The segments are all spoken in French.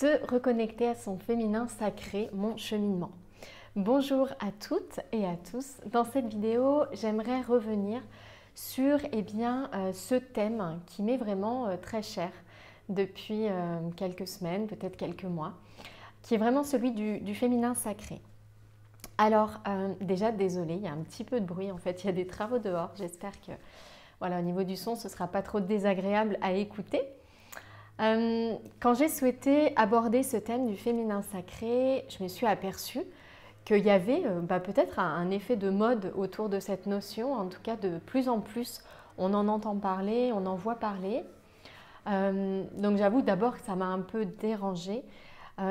Se reconnecter à son féminin sacré, mon cheminement. Bonjour à toutes et à tous. Dans cette vidéo, j'aimerais revenir sur ce thème qui m'est vraiment très cher depuis quelques semaines, peut-être quelques mois, qui est vraiment celui du féminin sacré. Alors, déjà, désolée, il y a un petit peu de bruit, en fait, il y a des travaux dehors. J'espère que, voilà, au niveau du son, ce ne sera pas trop désagréable à écouter. Quand j'ai souhaité aborder ce thème du féminin sacré, je me suis aperçue qu'il y avait peut-être un effet de mode autour de cette notion. En tout cas, de plus en plus, on en entend parler, on en voit parler. Donc j'avoue d'abord que ça m'a un peu dérangée.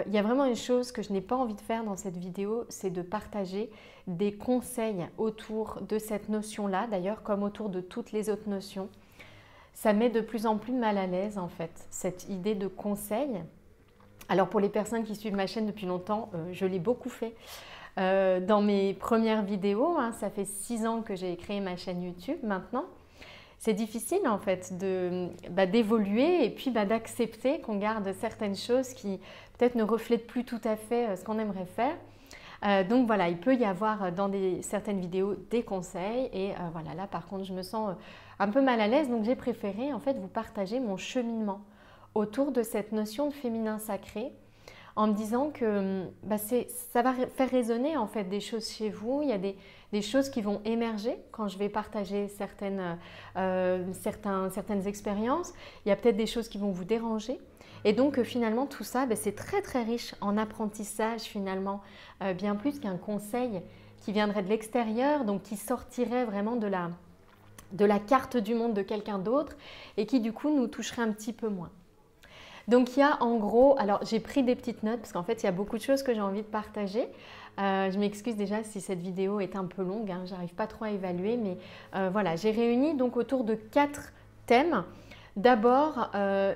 Il y a vraiment une chose que je n'ai pas envie de faire dans cette vidéo, c'est de partager des conseils autour de cette notion-là, d'ailleurs comme autour de toutes les autres notions. Ça met de plus en plus mal à l'aise en fait, cette idée de conseil. Alors pour les personnes qui suivent ma chaîne depuis longtemps, je l'ai beaucoup fait dans mes premières vidéos. Ça fait 6 ans que j'ai créé ma chaîne YouTube maintenant. C'est difficile en fait d'évoluer et puis d'accepter qu'on garde certaines choses qui peut-être ne reflètent plus tout à fait ce qu'on aimerait faire. Donc voilà, il peut y avoir dans certaines vidéos des conseils et voilà, là par contre je me sens un peu mal à l'aise, donc j'ai préféré en fait vous partager mon cheminement autour de cette notion de féminin sacré en me disant que ça va faire résonner en fait des choses chez vous. Il y a des choses qui vont émerger quand je vais partager certaines expériences. Il y a peut-être des choses qui vont vous déranger. Et donc finalement tout ça, c'est très très riche en apprentissage finalement, bien plus qu'un conseil qui viendrait de l'extérieur, donc qui sortirait vraiment de la carte du monde de quelqu'un d'autre et qui du coup nous toucherait un petit peu moins. Donc il y a en gros, alors j'ai pris des petites notes parce qu'en fait il y a beaucoup de choses que j'ai envie de partager. Je m'excuse déjà si cette vidéo est un peu longue, j'arrive pas trop à évaluer, mais voilà, j'ai réuni donc autour de 4 thèmes. D'abord,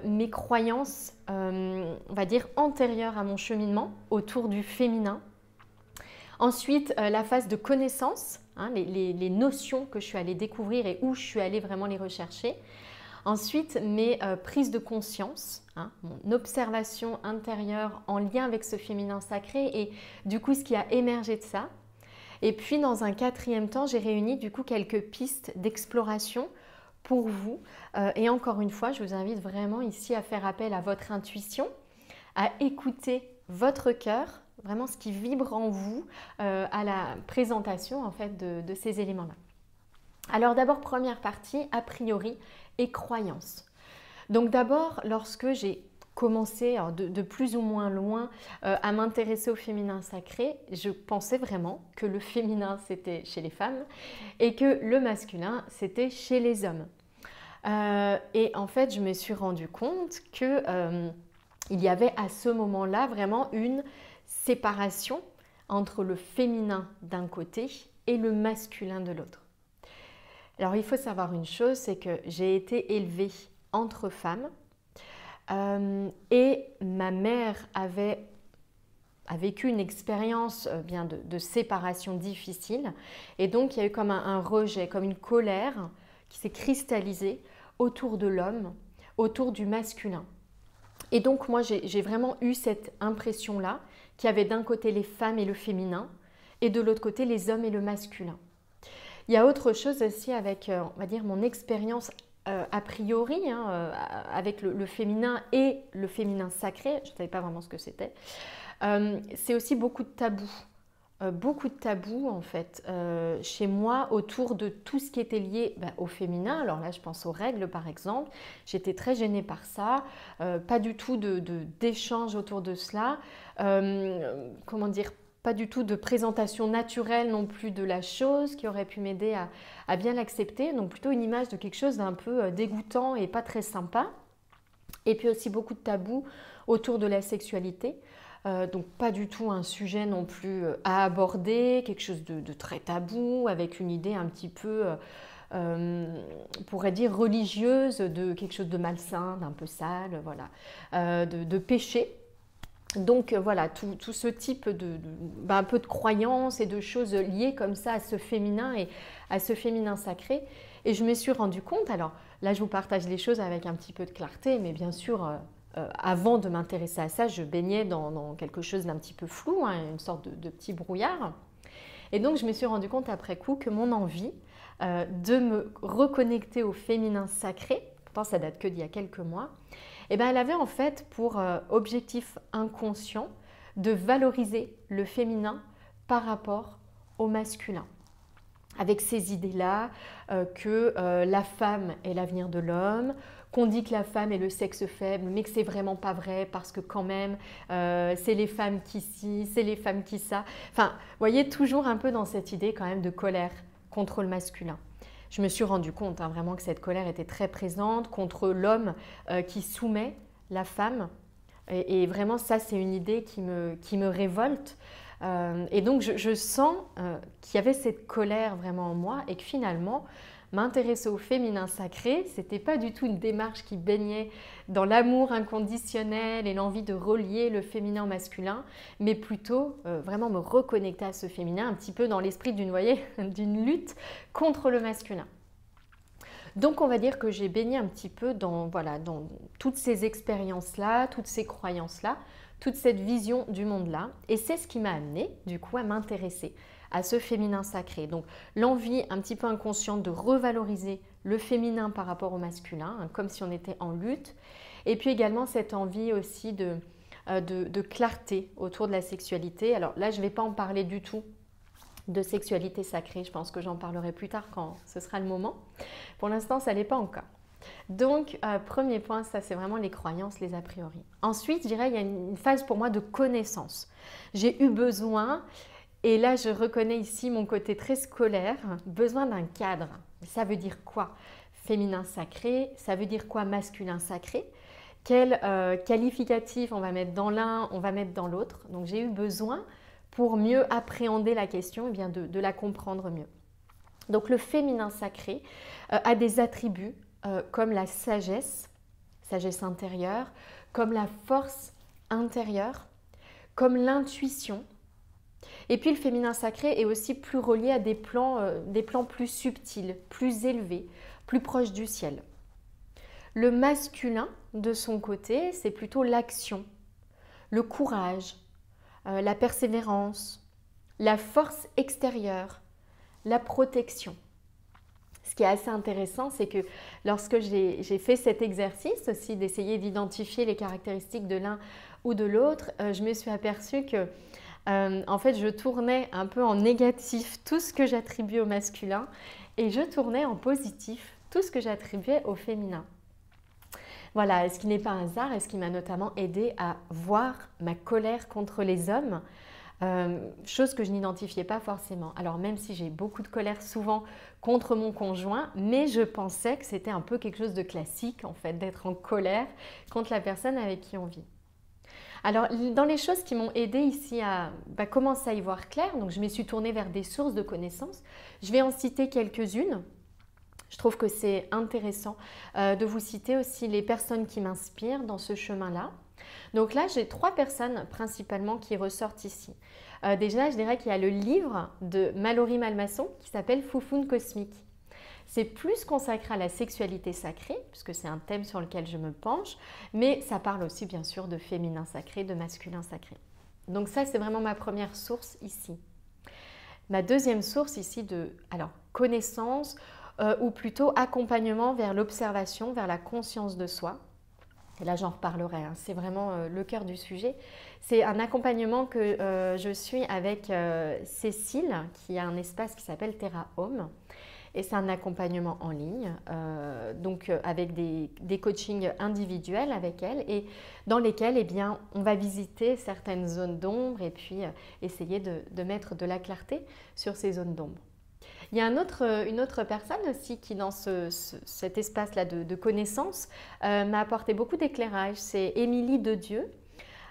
mes croyances, on va dire, antérieures à mon cheminement autour du féminin. Ensuite, la phase de connaissance, les notions que je suis allée découvrir et où je suis allée vraiment les rechercher. Ensuite, mes prises de conscience, mon observation intérieure en lien avec ce féminin sacré et du coup ce qui a émergé de ça. Et puis dans un 4e temps, j'ai réuni du coup quelques pistes d'exploration pour vous. Et encore une fois, je vous invite vraiment ici à faire appel à votre intuition, à écouter votre cœur, vraiment ce qui vibre en vous à la présentation en fait de ces éléments-là. Alors d'abord, première partie, a priori et croyances. Donc d'abord, lorsque j'ai commencé de plus ou moins loin à m'intéresser au féminin sacré, je pensais vraiment que le féminin c'était chez les femmes et que le masculin c'était chez les hommes. Et en fait, je me suis rendu compte que il y avait à ce moment-là vraiment une séparation entre le féminin d'un côté et le masculin de l'autre. Alors il faut savoir une chose, c'est que j'ai été élevée entre femmes et ma mère a vécu une expérience de séparation difficile et donc il y a eu comme un rejet, comme une colère qui s'est cristallisée autour de l'homme, autour du masculin. Et donc moi j'ai vraiment eu cette impression-là qu'il y avait d'un côté les femmes et le féminin et de l'autre côté les hommes et le masculin. Il y a autre chose aussi avec, on va dire, mon expérience a priori avec le féminin et le féminin sacré. Je ne savais pas vraiment ce que c'était. C'est aussi beaucoup de tabous. Beaucoup de tabous en fait chez moi autour de tout ce qui était lié au féminin. Alors là je pense aux règles par exemple, j'étais très gênée par ça, pas du tout d'échange autour de cela, comment dire, pas du tout de présentation naturelle non plus de la chose qui aurait pu m'aider à bien l'accepter, donc plutôt une image de quelque chose d'un peu dégoûtant et pas très sympa. Et puis aussi beaucoup de tabous autour de la sexualité. Donc pas du tout un sujet non plus à aborder, quelque chose de très tabou, avec une idée un petit peu, on pourrait dire religieuse, de quelque chose de malsain, d'un peu sale, voilà, de péché. Donc voilà, tout ce type un peu de croyances et de choses liées comme ça à ce féminin et à ce féminin sacré. Et je me suis rendu compte, alors là je vous partage les choses avec un petit peu de clarté, mais bien sûr avant de m'intéresser à ça, je baignais dans quelque chose d'un petit peu flou, hein, une sorte de petit brouillard. Et donc, je me suis rendu compte après coup que mon envie de me reconnecter au féminin sacré, pourtant ça date que d'il y a quelques mois, eh ben, elle avait en fait pour objectif inconscient de valoriser le féminin par rapport au masculin. Avec ces idées-là que la femme est l'avenir de l'homme, qu'on dit que la femme est le sexe faible, mais que c'est vraiment pas vrai parce que quand même, c'est les femmes qui ci, c'est les femmes qui ça. Enfin, vous voyez, toujours un peu dans cette idée quand même de colère contre le masculin. Je me suis rendu compte vraiment que cette colère était très présente contre l'homme qui soumet la femme. Et vraiment, ça, c'est une idée qui me révolte. Et donc, je sens qu'il y avait cette colère vraiment en moi et que finalement, m'intéresser au féminin sacré, ce n'était pas du tout une démarche qui baignait dans l'amour inconditionnel et l'envie de relier le féminin au masculin, mais plutôt vraiment me reconnecter à ce féminin, un petit peu dans l'esprit d'une lutte contre le masculin. Donc on va dire que j'ai baigné un petit peu dans toutes ces expériences-là, toutes ces croyances-là, toute cette vision du monde-là. Et c'est ce qui m'a amenée du coup à m'intéresser à ce féminin sacré. Donc l'envie un petit peu inconsciente de revaloriser le féminin par rapport au masculin, hein, comme si on était en lutte. Et puis également cette envie aussi de clarté autour de la sexualité. Alors là, je ne vais pas en parler du tout de sexualité sacrée. Je pense que j'en parlerai plus tard quand ce sera le moment. Pour l'instant, ça n'est pas encore. Donc, premier point, ça c'est vraiment les croyances, les a priori. Ensuite, je dirais, il y a une phase pour moi de connaissance. J'ai eu besoin, et là je reconnais ici mon côté très scolaire, besoin d'un cadre. Ça veut dire quoi? Féminin sacré, ça veut dire quoi masculin sacré? Quel qualificatif on va mettre dans l'un, on va mettre dans l'autre? Donc j'ai eu besoin, pour mieux appréhender la question, eh bien de la comprendre mieux. Donc le féminin sacré a des attributs comme la sagesse intérieure, comme la force intérieure, comme l'intuition. Et puis le féminin sacré est aussi plus relié à des plans plus subtils, plus élevés, plus proches du ciel. Le masculin, de son côté, c'est plutôt l'action, le courage, la persévérance, la force extérieure, la protection. Ce qui est assez intéressant, c'est que lorsque j'ai fait cet exercice aussi d'essayer d'identifier les caractéristiques de l'un ou de l'autre, je me suis aperçue que en fait, je tournais un peu en négatif tout ce que j'attribuais au masculin et je tournais en positif tout ce que j'attribuais au féminin. Voilà, ce qui n'est pas un hasard et ce qui m'a notamment aidé à voir ma colère contre les hommes, chose que je n'identifiais pas forcément. Alors même si j'ai beaucoup de colère souvent contre mon conjoint, mais je pensais que c'était un peu quelque chose de classique en fait, d'être en colère contre la personne avec qui on vit. Alors dans les choses qui m'ont aidé ici à commencer à y voir clair, donc je me suis tournée vers des sources de connaissances. Je vais en citer quelques-unes. Je trouve que c'est intéressant de vous citer aussi les personnes qui m'inspirent dans ce chemin-là. Donc là, j'ai 3 personnes principalement qui ressortent ici. Déjà, je dirais qu'il y a le livre de Mallory Malmasson qui s'appelle Foufoune Cosmique. C'est plus consacré à la sexualité sacrée, puisque c'est un thème sur lequel je me penche, mais ça parle aussi bien sûr de féminin sacré, de masculin sacré. Donc ça, c'est vraiment ma première source ici. Ma deuxième source ici connaissance, ou plutôt accompagnement vers l'observation, vers la conscience de soi. Et là, j'en reparlerai, hein. C'est vraiment le cœur du sujet. C'est un accompagnement que je suis avec Cécile, qui a un espace qui s'appelle Terra Home. Et c'est un accompagnement en ligne, avec des coachings individuels avec elle et dans lesquels on va visiter certaines zones d'ombre et puis essayer de mettre de la clarté sur ces zones d'ombre. Il y a une autre personne aussi qui, dans cet espace-là de connaissances, m'a apporté beaucoup d'éclairage. C'est Émilie Dedieu,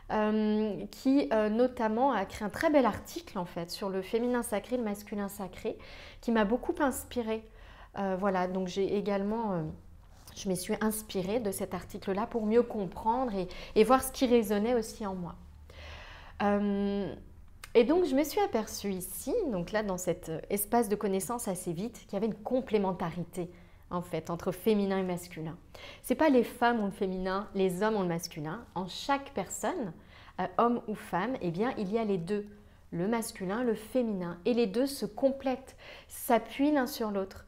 qui notamment a créé un très bel article en fait sur le féminin sacré, le masculin sacré, qui m'a beaucoup inspirée. Voilà, donc j'ai également, je me suis inspirée de cet article-là pour mieux comprendre et voir ce qui résonnait aussi en moi. Et donc, je me suis aperçue ici, donc là, dans cet espace de connaissance assez vite, qu'il y avait une complémentarité en fait, entre féminin et masculin. Ce n'est pas les femmes ont le féminin, les hommes ont le masculin. En chaque personne, homme ou femme, eh bien, il y a les deux, le masculin, le féminin. Et les deux se complètent, s'appuient l'un sur l'autre,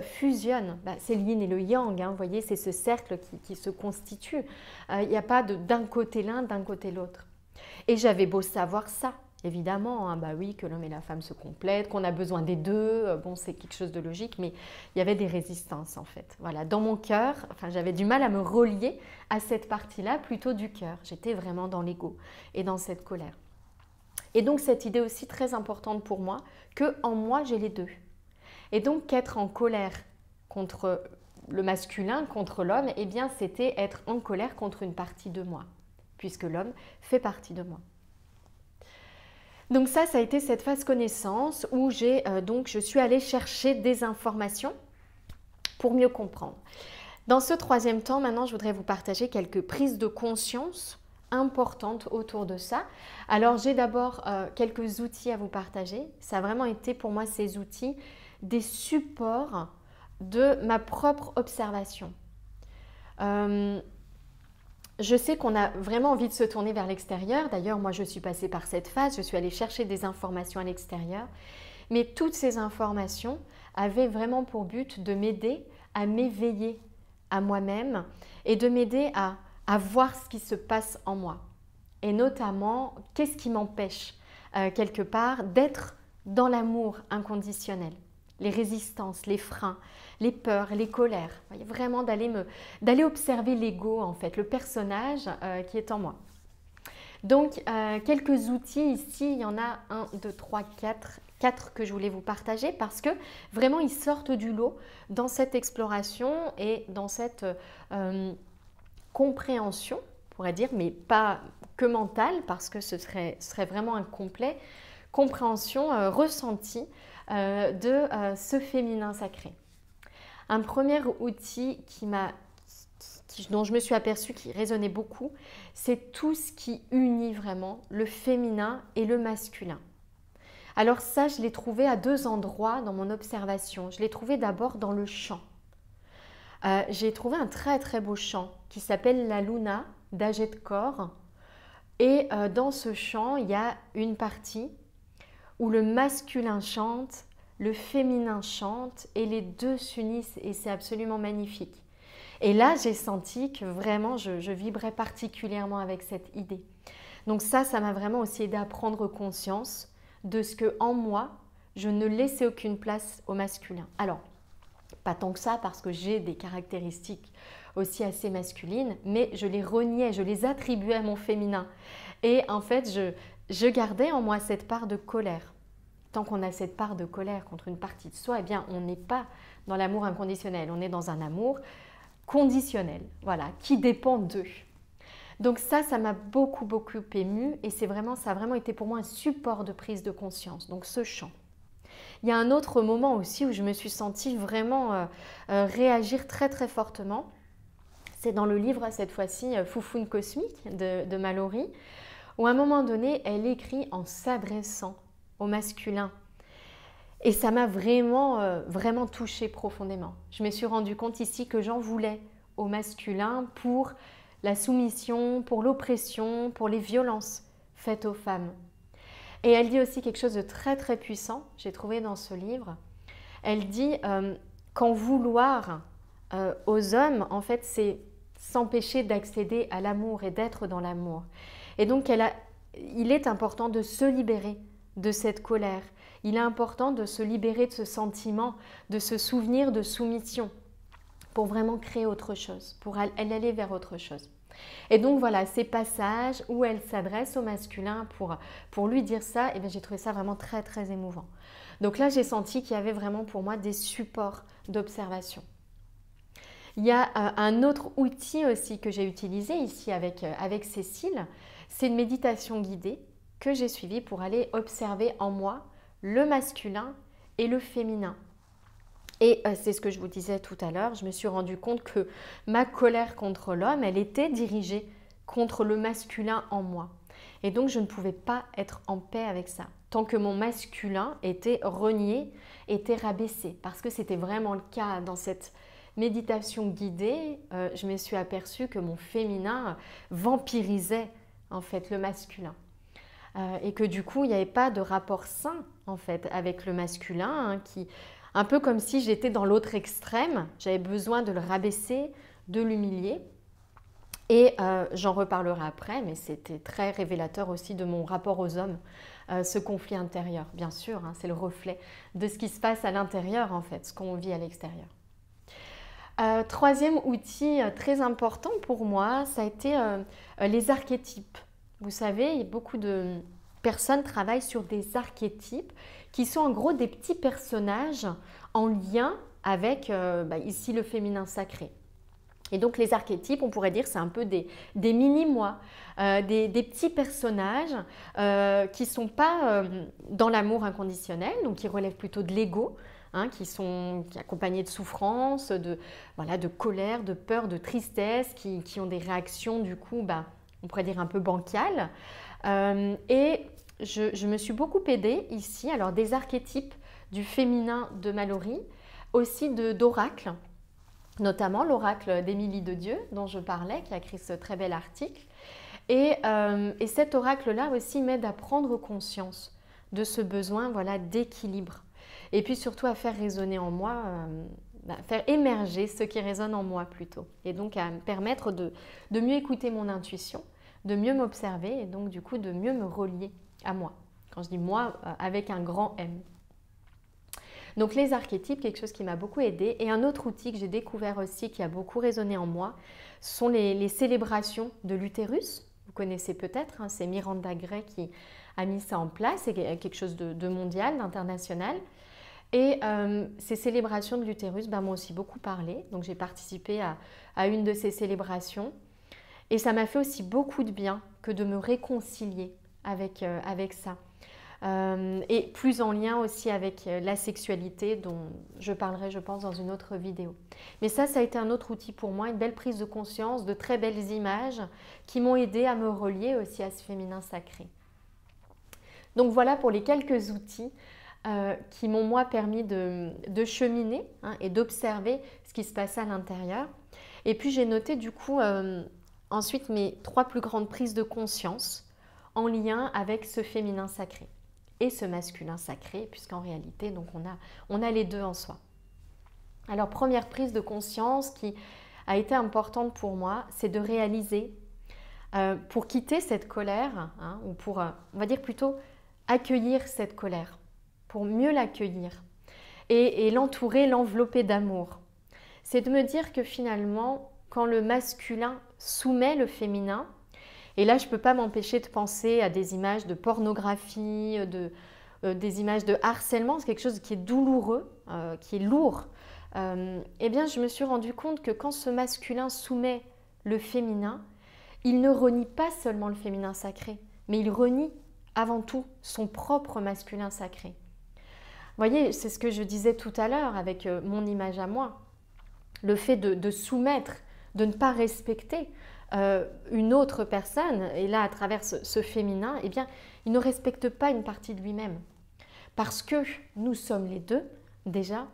fusionnent. C'est le yin et le yang, hein, vous voyez, c'est ce cercle qui se constitue. Il n'y a pas d'un côté l'un, d'un côté l'autre. Et j'avais beau savoir ça, évidemment, hein, oui, que l'homme et la femme se complètent, qu'on a besoin des deux, bon, c'est quelque chose de logique, mais il y avait des résistances en fait. Voilà, dans mon cœur, j'avais du mal à me relier à cette partie-là plutôt du cœur. J'étais vraiment dans l'ego et dans cette colère. Et donc cette idée aussi très importante pour moi, que en moi j'ai les deux. Et donc qu'être en colère contre le masculin, contre l'homme, eh bien c'était être en colère contre une partie de moi, puisque l'homme fait partie de moi. Donc ça a été cette phase connaissance où je suis allée chercher des informations pour mieux comprendre. Dans ce troisième temps, maintenant, je voudrais vous partager quelques prises de conscience importantes autour de ça. Alors, j'ai d'abord quelques outils à vous partager. Ça a vraiment été pour moi ces outils des supports de ma propre observation. Je sais qu'on a vraiment envie de se tourner vers l'extérieur. D'ailleurs, moi, je suis passée par cette phase. Je suis allée chercher des informations à l'extérieur. Mais toutes ces informations avaient vraiment pour but de m'aider à m'éveiller à moi-même et de m'aider à voir ce qui se passe en moi. Et notamment, qu'est-ce qui m'empêche quelque part d'être dans l'amour inconditionnel. Les résistances, les freins, les peurs, les colères. Vraiment d'aller observer l'ego, en fait, le personnage qui est en moi. Donc, quelques outils ici, il y en a 1, 2, 3, 4 que je voulais vous partager parce que vraiment, ils sortent du lot dans cette exploration et dans cette compréhension, on pourrait dire, mais pas que mentale parce que ce serait vraiment incomplet, compréhension ressentie de ce féminin sacré. Un premier outil dont je me suis aperçue qui résonnait beaucoup, c'est tout ce qui unit vraiment le féminin et le masculin. Alors ça, je l'ai trouvé à 2 endroits dans mon observation. Je l'ai trouvé d'abord dans le chant. J'ai trouvé un très très beau chant qui s'appelle La Luna d'Aget Kor. Et dans ce chant, il y a une partie où le masculin chante, le féminin chante et les deux s'unissent et c'est absolument magnifique. Et là, j'ai senti que vraiment, je vibrais particulièrement avec cette idée. Donc ça m'a vraiment aussi aidé à prendre conscience de ce que en moi, je ne laissais aucune place au masculin. Alors, pas tant que ça parce que j'ai des caractéristiques aussi assez masculines, mais je les reniais, je les attribuais à mon féminin. Et en fait, je gardais en moi cette part de colère. Tant qu'on a cette part de colère contre une partie de soi, eh bien, on n'est pas dans l'amour inconditionnel, on est dans un amour conditionnel, voilà, qui dépend d'eux. Donc ça m'a beaucoup ému et ça a vraiment été pour moi un support de prise de conscience, donc ce chant. Il y a un autre moment aussi où je me suis sentie vraiment réagir très très fortement. C'est dans le livre, cette fois-ci, Foufoune cosmique de Mallory, où à un moment donné, elle écrit en s'adressant au masculin. Et ça m'a vraiment touchée profondément. Je me suis rendu compte ici que j'en voulais au masculin pour la soumission, pour l'oppression, pour les violences faites aux femmes. Et elle dit aussi quelque chose de très très puissant, j'ai trouvé dans ce livre. Elle dit qu'en vouloir aux hommes, en fait, c'est s'empêcher d'accéder à l'amour et d'être dans l'amour. Et donc, il est important de se libérer de cette colère. Il est important de se libérer de ce sentiment, de ce souvenir de soumission pour vraiment créer autre chose, pour aller vers autre chose. Et donc voilà, ces passages où elle s'adresse au masculin pour lui dire ça, et bien j'ai trouvé ça vraiment très très émouvant. Donc là, j'ai senti qu'il y avait vraiment pour moi des supports d'observation. Il y a un autre outil aussi que j'ai utilisé ici avec Cécile, c'est une méditation guidée que j'ai suivie pour aller observer en moi le masculin et le féminin. Et c'est ce que je vous disais tout à l'heure, je me suis rendu compte que ma colère contre l'homme, elle était dirigée contre le masculin en moi. Et donc je ne pouvais pas être en paix avec ça, tant que mon masculin était renié, était rabaissé. Parce que c'était vraiment le cas dans cette méditation guidée, je me suis aperçue que mon féminin vampirisait en fait le masculin. Et que du coup, il n'y avait pas de rapport sain en fait avec le masculin, qui, un peu comme si j'étais dans l'autre extrême, j'avais besoin de le rabaisser, de l'humilier. Et j'en reparlerai après, mais c'était très révélateur aussi de mon rapport aux hommes, ce conflit intérieur. Bien sûr, hein, c'est le reflet de ce qui se passe à l'intérieur, en fait, ce qu'on vit à l'extérieur. Troisième outil très important pour moi, ça a été les archétypes. Vous savez, beaucoup de personnes travaillent sur des archétypes qui sont en gros des petits personnages en lien avec ici le féminin sacré. Et donc les archétypes, on pourrait dire, c'est un peu des mini-moi, des petits personnages qui ne sont pas dans l'amour inconditionnel, donc qui relèvent plutôt de l'ego, hein, qui sont accompagnés de souffrance, de colère, de peur, de tristesse, qui ont des réactions du coup, on pourrait dire un peu bancales. Et je me suis beaucoup aidée ici, alors des archétypes du féminin de Malory, aussi d'oracles, notamment l'oracle d'Émilie de Dieu dont je parlais, qui a écrit ce très bel article. Et cet oracle-là aussi m'aide à prendre conscience de ce besoin d'équilibre. Et puis surtout à faire résonner en moi, faire émerger ce qui résonne en moi plutôt. Et donc à me permettre de mieux écouter mon intuition, de mieux m'observer et donc du coup de mieux me relier à moi. Quand je dis moi, avec un grand M. Donc les archétypes, quelque chose qui m'a beaucoup aidée. Et un autre outil que j'ai découvert aussi, qui a beaucoup résonné en moi, sont les célébrations de l'utérus. Vous connaissez peut-être, hein, c'est Miranda Gray qui a mis ça en place, c'est quelque chose de mondial, d'international. Et ces célébrations de l'utérus m'ont aussi beaucoup parlé. Donc j'ai participé à une de ces célébrations. Et ça m'a fait aussi beaucoup de bien que de me réconcilier avec ça. Et plus en lien aussi avec la sexualité dont je parlerai, je pense, dans une autre vidéo. Mais ça a été un autre outil pour moi, une belle prise de conscience, de très belles images qui m'ont aidé à me relier aussi à ce féminin sacré. Donc voilà pour les quelques outils qui m'ont moi permis de cheminer, hein, et d'observer ce qui se passait à l'intérieur. Et puis j'ai noté du coup ensuite mes 3 plus grandes prises de conscience en lien avec ce féminin sacré et ce masculin sacré, puisqu'en réalité, donc on a les deux en soi. Alors, première prise de conscience qui a été importante pour moi, c'est de réaliser, pour quitter cette colère, hein, ou pour, on va dire plutôt, accueillir cette colère, pour mieux l'accueillir et l'entourer, l'envelopper d'amour. C'est de me dire que finalement, quand le masculin soumet le féminin, et là, je ne peux pas m'empêcher de penser à des images de pornographie, des images de harcèlement, c'est quelque chose qui est douloureux, qui est lourd. Eh bien, je me suis rendu compte que quand ce masculin soumet le féminin, il ne renie pas seulement le féminin sacré, mais il renie avant tout son propre masculin sacré. Vous voyez, c'est ce que je disais tout à l'heure avec mon image à moi. Le fait de soumettre, de ne pas respecter une autre personne, et là à travers ce féminin, eh bien, il ne respecte pas une partie de lui-même. Parce que nous sommes les deux, déjà,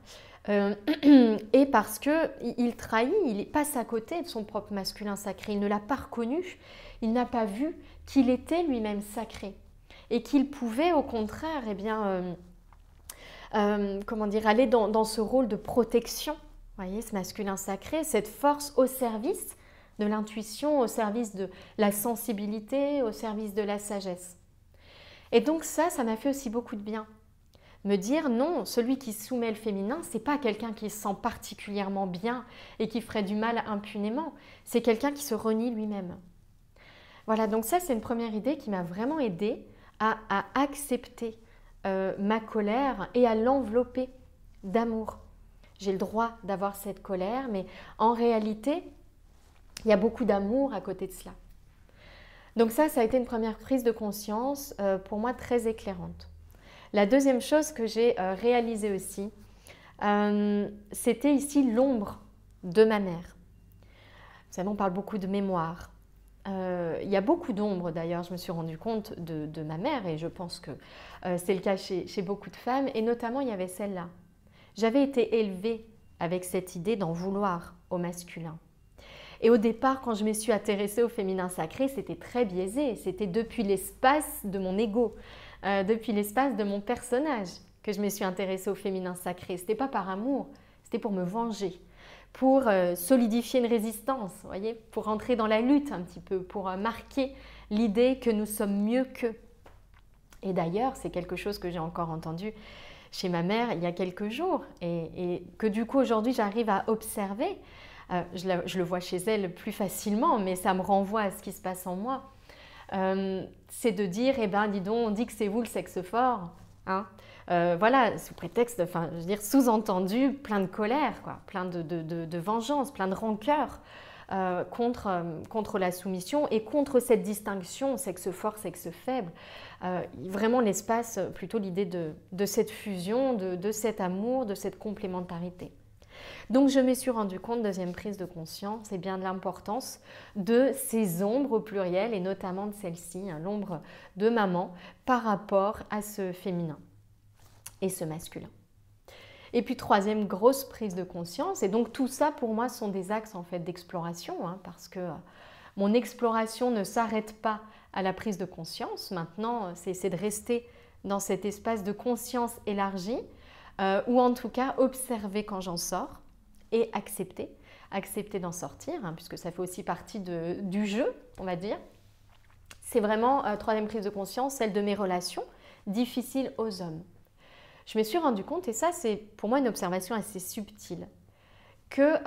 et parce qu'il trahit, il passe à côté de son propre masculin sacré, il ne l'a pas reconnu, il n'a pas vu qu'il était lui-même sacré, et qu'il pouvait au contraire, eh bien, aller dans ce rôle de protection, vous voyez, ce masculin sacré, cette force au service de l'intuition, au service de la sensibilité, au service de la sagesse. Et donc ça m'a fait aussi beaucoup de bien. Me dire non, celui qui soumet le féminin, c'est pas quelqu'un qui se sent particulièrement bien et qui ferait du mal impunément, c'est quelqu'un qui se renie lui-même. Voilà, donc ça c'est une première idée qui m'a vraiment aidée à accepter ma colère et à l'envelopper d'amour. J'ai le droit d'avoir cette colère, mais en réalité, il y a beaucoup d'amour à côté de cela. Donc ça a été une première prise de conscience pour moi très éclairante. La deuxième chose que j'ai réalisée aussi, c'était ici l'ombre de ma mère. Vous savez, on parle beaucoup de mémoire. Il y a beaucoup d'ombres d'ailleurs, je me suis rendu compte de ma mère et je pense que c'est le cas chez beaucoup de femmes et notamment il y avait celle-là. J'avais été élevée avec cette idée d'en vouloir au masculin. Et au départ, quand je me suis intéressée au féminin sacré, c'était très biaisé. C'était depuis l'espace de mon ego, depuis l'espace de mon personnage que je me suis intéressée au féminin sacré. Ce n'était pas par amour, c'était pour me venger, pour solidifier une résistance, voyez, pour entrer dans la lutte un petit peu, pour marquer l'idée que nous sommes mieux qu'eux. Et d'ailleurs, c'est quelque chose que j'ai encore entendu chez ma mère il y a quelques jours et que du coup aujourd'hui j'arrive à observer. Je le vois chez elle plus facilement, mais ça me renvoie à ce qui se passe en moi. C'est de dire, eh ben, dis donc, on dit que c'est vous le sexe fort. Hein, voilà, sous prétexte, enfin, je veux dire, sous-entendu, plein de colère, quoi, plein de vengeance, plein de rancœur contre la soumission et contre cette distinction sexe fort, sexe faible. Vraiment l'espace, plutôt l'idée de cette fusion, de cet amour, de cette complémentarité. Donc je me suis rendu compte, deuxième prise de conscience, et bien de l'importance de ces ombres au pluriel et notamment de celle-ci, hein, l'ombre de maman, par rapport à ce féminin et ce masculin. Et puis troisième grosse prise de conscience, et donc tout ça pour moi sont des axes en fait d'exploration, hein, parce que mon exploration ne s'arrête pas à la prise de conscience. Maintenant, c'est de rester dans cet espace de conscience élargie, ou en tout cas observer quand j'en sors et accepter d'en sortir, hein, puisque ça fait aussi partie du jeu, on va dire. C'est vraiment, troisième prise de conscience, celle de mes relations difficiles aux hommes. Je me suis rendu compte, et ça c'est pour moi une observation assez subtile, que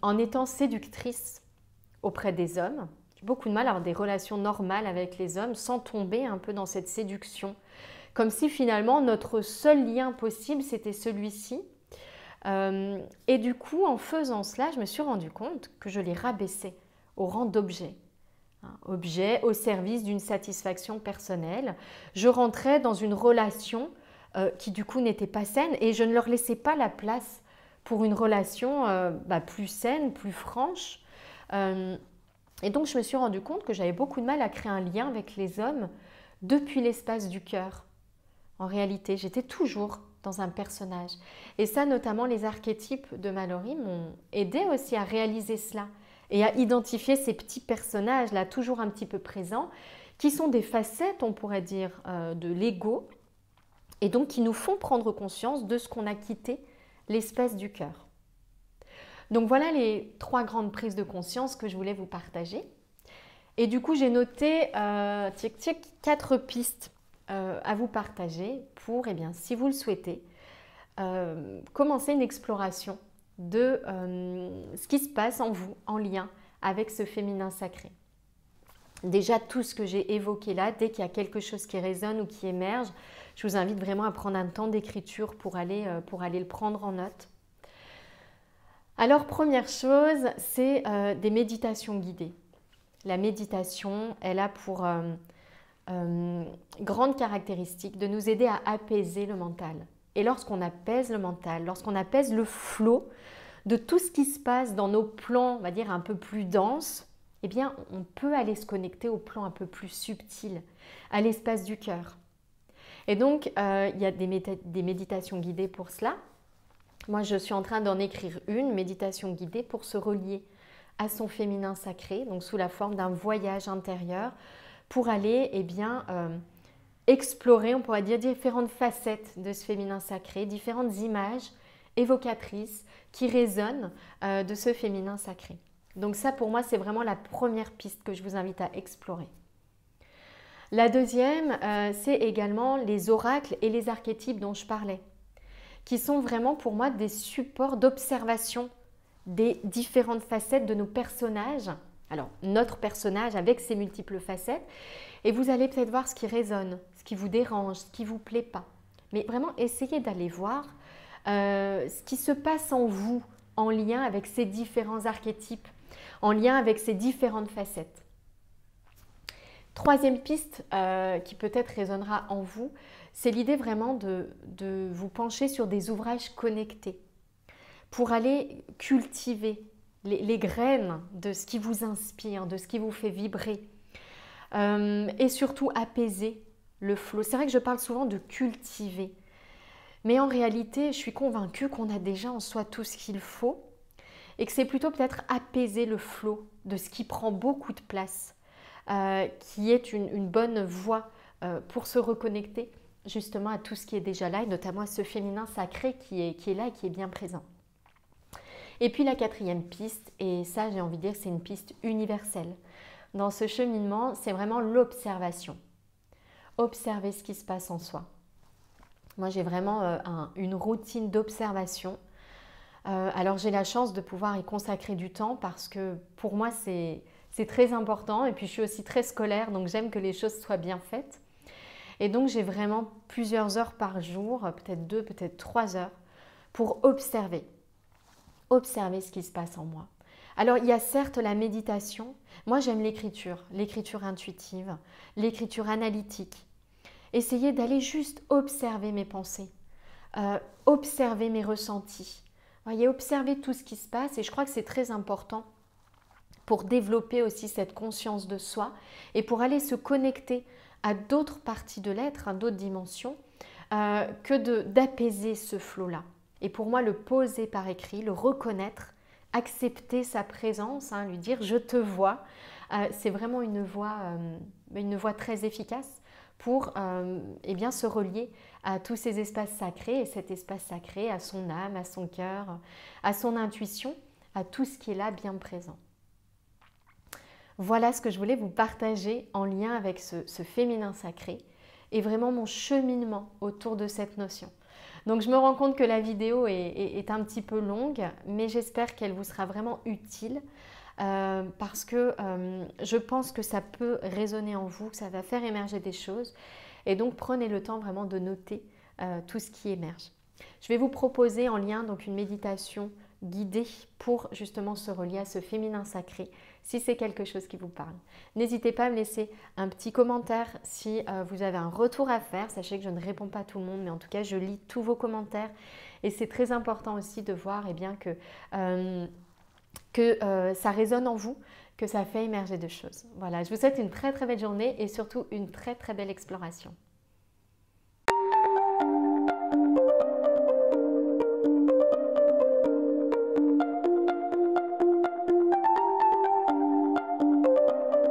en étant séductrice auprès des hommes, j'ai beaucoup de mal à avoir des relations normales avec les hommes sans tomber un peu dans cette séduction. Comme si finalement notre seul lien possible c'était celui-ci. Et du coup, en faisant cela, je me suis rendu compte que je les rabaissais au rang d'objet. Objet au service d'une satisfaction personnelle. Je rentrais dans une relation qui du coup n'était pas saine et je ne leur laissais pas la place pour une relation plus saine, plus franche. Et donc je me suis rendu compte que j'avais beaucoup de mal à créer un lien avec les hommes depuis l'espace du cœur. En réalité, j'étais toujours dans un personnage. Et ça, notamment, les archétypes de Mallory m'ont aidé aussi à réaliser cela et à identifier ces petits personnages-là, toujours un petit peu présents, qui sont des facettes, on pourrait dire, de l'ego, et donc qui nous font prendre conscience de ce qu'on a quitté, l'espace du cœur. Donc voilà les 3 grandes prises de conscience que je voulais vous partager. Et du coup, j'ai noté 4 pistes à vous partager pour, eh bien, si vous le souhaitez, commencer une exploration de ce qui se passe en vous, en lien avec ce féminin sacré. Déjà, tout ce que j'ai évoqué là, dès qu'il y a quelque chose qui résonne ou qui émerge, je vous invite vraiment à prendre un temps d'écriture pour aller le prendre en note. Alors, première chose, c'est des méditations guidées. La méditation, elle a pour grande caractéristique de nous aider à apaiser le mental. Et lorsqu'on apaise le mental, lorsqu'on apaise le flot de tout ce qui se passe dans nos plans, on va dire un peu plus denses, eh bien on peut aller se connecter au plan un peu plus subtil, à l'espace du cœur. Et donc il y a des méditations guidées pour cela. Moi je suis en train d'en écrire une méditation guidée pour se relier à son féminin sacré, donc sous la forme d'un voyage intérieur, pour aller explorer, on pourrait dire, différentes facettes de ce féminin sacré, différentes images évocatrices qui résonnent de ce féminin sacré. Donc ça, pour moi, c'est vraiment la première piste que je vous invite à explorer. La deuxième, c'est également les oracles et les archétypes dont je parlais, qui sont vraiment pour moi des supports d'observation des différentes facettes de nos personnages. Alors, notre personnage avec ses multiples facettes, et vous allez peut-être voir ce qui résonne, ce qui vous dérange, ce qui ne vous plaît pas. Mais vraiment, essayez d'aller voir ce qui se passe en vous, en lien avec ces différents archétypes, en lien avec ces différentes facettes. Troisième piste qui peut-être résonnera en vous, c'est l'idée vraiment de vous pencher sur des ouvrages connectés pour aller cultiver les graines de ce qui vous inspire, de ce qui vous fait vibrer et surtout apaiser le flot. C'est vrai que je parle souvent de cultiver. Mais en réalité, je suis convaincue qu'on a déjà en soi tout ce qu'il faut et que c'est plutôt peut-être apaiser le flot de ce qui prend beaucoup de place, qui est une bonne voie pour se reconnecter justement à tout ce qui est déjà là et notamment à ce féminin sacré qui est là et qui est bien présent. Et puis la quatrième piste, et ça j'ai envie de dire que c'est une piste universelle. Dans ce cheminement, c'est vraiment l'observation. Observer ce qui se passe en soi. Moi j'ai vraiment une routine d'observation. Alors j'ai la chance de pouvoir y consacrer du temps parce que pour moi c'est très important et puis je suis aussi très scolaire donc j'aime que les choses soient bien faites. Et donc j'ai vraiment plusieurs heures par jour, peut-être 2, peut-être 3 heures pour observer ce qui se passe en moi. Alors il y a certes la méditation, moi j'aime l'écriture intuitive, l'écriture analytique. Essayez d'aller juste observer mes pensées, observer mes ressentis. Voyez, observer tout ce qui se passe et je crois que c'est très important pour développer aussi cette conscience de soi et pour aller se connecter à d'autres parties de l'être, à d'autres dimensions, que d'apaiser ce flot-là. Et pour moi, le poser par écrit, le reconnaître, accepter sa présence, lui dire « je te vois », c'est vraiment une voie très efficace pour bien se relier à tous ces espaces sacrés et cet espace sacré, à son âme, à son cœur, à son intuition, à tout ce qui est là bien présent. Voilà ce que je voulais vous partager en lien avec ce féminin sacré et vraiment mon cheminement autour de cette notion. Donc je me rends compte que la vidéo est un petit peu longue, mais j'espère qu'elle vous sera vraiment utile parce que je pense que ça peut résonner en vous, que ça va faire émerger des choses. Et donc prenez le temps vraiment de noter tout ce qui émerge. Je vais vous proposer en lien donc une méditation guidée pour justement se relier à ce féminin sacré si c'est quelque chose qui vous parle. N'hésitez pas à me laisser un petit commentaire si vous avez un retour à faire. Sachez que je ne réponds pas à tout le monde, mais en tout cas je lis tous vos commentaires et c'est très important aussi de voir que ça résonne en vous, que ça fait émerger de choses. Voilà, je vous souhaite une très très belle journée et surtout une très très belle exploration.